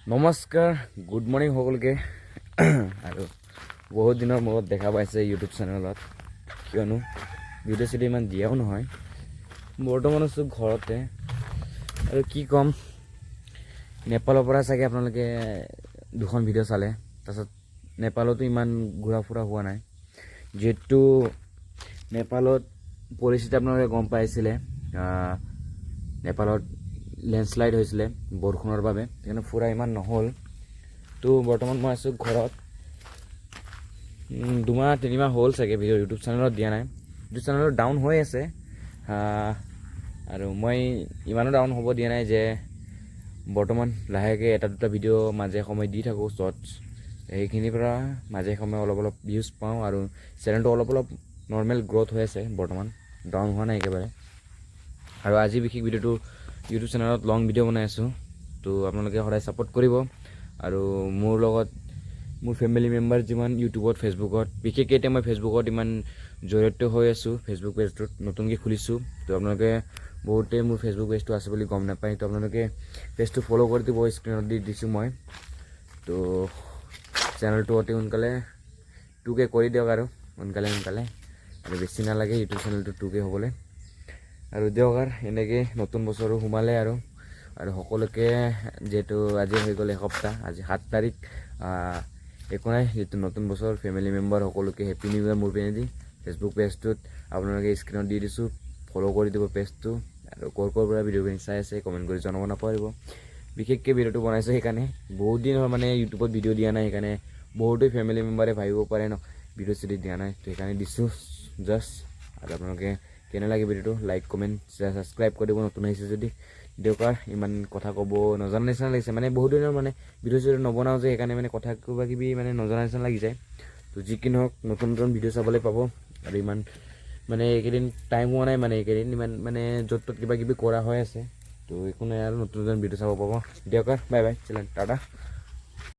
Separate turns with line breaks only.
নমস্কাৰ good morning সকলোকে আৰু বহুত দিনৰ মূৰত দেখা পাইছে ইউটিউব চেনেলত কিয়নো ভিডিঅ' চিডিঅ' ইমান দিয়াও নহয় বৰ্তমান আছোঁ ঘৰতে আৰু কি ক'ম নেপালৰ পৰা চাগে আপোনালোকে দুখন ভিডিঅ' চালে তাৰপিছত নেপালতো ইমান ঘূৰা ফুৰা হোৱা নাই যিহেতু নেপালত পৰিস্থিতি আপোনালোকে গম পাইছিলে নেপালত লেণ্ডশ্লাইড হৈছিলে বৰষুণৰ বাবে সেইকাৰণে ফুৰা ইমান নহ'ল তো বৰ্তমান মই আছোঁ ঘৰত দুমাহ তিনিমাহ হ'ল চাগে ভিডিঅ' ইউটিউব চেনেলত দিয়া নাই ইউটিউব চেনেলত ডাউন হৈ আছে আৰু মই ইমানো ডাউন হ'ব দিয়া নাই যে বৰ্তমান লাহেকৈ এটা দুটা ভিডিঅ' মাজে সময়ে দি থাকোঁ শ্বৰ্টছ সেইখিনিৰ পৰা মাজে সময়ে অলপ অলপ ভিউজ পাওঁ আৰু চেনেলটো অলপ অলপ নৰ্মেল গ্ৰ'থ হৈ আছে বৰ্তমান ডাউন হোৱা নাই একেবাৰে আৰু আজি বিশেষ ভিডিঅ'টো ইউটিউব চেনেলত লং ভিডিঅ' বনাই আছোঁ তো আপোনালোকে সদায় ছাপোৰ্ট কৰিব আৰু মোৰ লগত মোৰ ফেমিলি মেম্বাৰ যিমান ইউটিউবত ফেচবুকত বিশেষকৈ এতিয়া মই ফেচবুকত ইমান জড়িত হৈ আছোঁ ফেচবুক পেজটোত নতুনকৈ খুলিছোঁ তো আপোনালোকে বহুতে মোৰ ফেচবুক পেজটো আছে বুলি গম নাপায় তো আপোনালোকে পেজটো ফ'ল' কৰি দিব স্ক্ৰীণত দি দিছোঁ মই তো চেনেলটো অতি সোনকালে 2K কৰি দিয়ক আৰু সোনকালে আৰু বেছি নালাগে ইউটিউব চেনেলটো 2K হ'বলৈ আৰু দিয়ক আৰু এনেকৈ নতুন বছৰো সোমালে আৰু সকলোকে যিহেতু আজি হৈ গ'ল এসপ্তাহ আজি 7 তাৰিখ একো নাই যিহেতু নতুন বছৰ ফেমিলি মেম্বাৰ সকলোকে হেপী নিউ ইয়েৰ মোৰ পিনেদি ফেচবুক পেজটোত আপোনালোকে স্ক্ৰীণত দি দিছোঁ ফ'ল' কৰি দিব পেজটো আৰু ক'ৰ পৰা ভিডিঅ'খিনি চাই আছে কমেণ্ট কৰি জনাব নাপাহৰিব বিশেষকৈ ভিডিঅ'টো বনাইছোঁ সেইকাৰণে বহুত দিন হ'ল মানে ইউটিউবত ভিডিঅ' দিয়া নাই সেইকাৰণে বহুতেই ফেমিলি মেম্বাৰে ভাবিব পাৰে ন ভিডিঅ' চিডিঅ' দিয়া নাই তো সেইকাৰণে দিছোঁ জাষ্ট আৰু আপোনালোকে কেনে লাগে ভিডিঅ'টো লাইক কমেণ্ট শ্বেয়াৰ ছাবস্ক্ৰাইব কৰি দিব নতুন আহিছে যদি দেউকাৰ ইমান কথা ক'ব নজনা নিচিনা লাগিছে মানে বহুত দিনৰ মানে ভিডিঅ' চিডিঅ' নবনাওঁ যে সেইকাৰণে মানে কথা কিবা কিবি মানে নজনা নিচিনা লাগি যায় তো যি কি নহওক নতুন নতুন ভিডিঅ' চাবলৈ পাব আৰু ইমান মানে এইকেইদিন টাইম হোৱা নাই মানে এইকেইদিন ইমান মানে য'ত ত'ত কিবা কিবি কৰা হৈ আছে তো একো নাই আৰু নতুন নতুন ভিডিঅ' চাব পাব দেউকাৰ বাই বাই চিলেন টাটা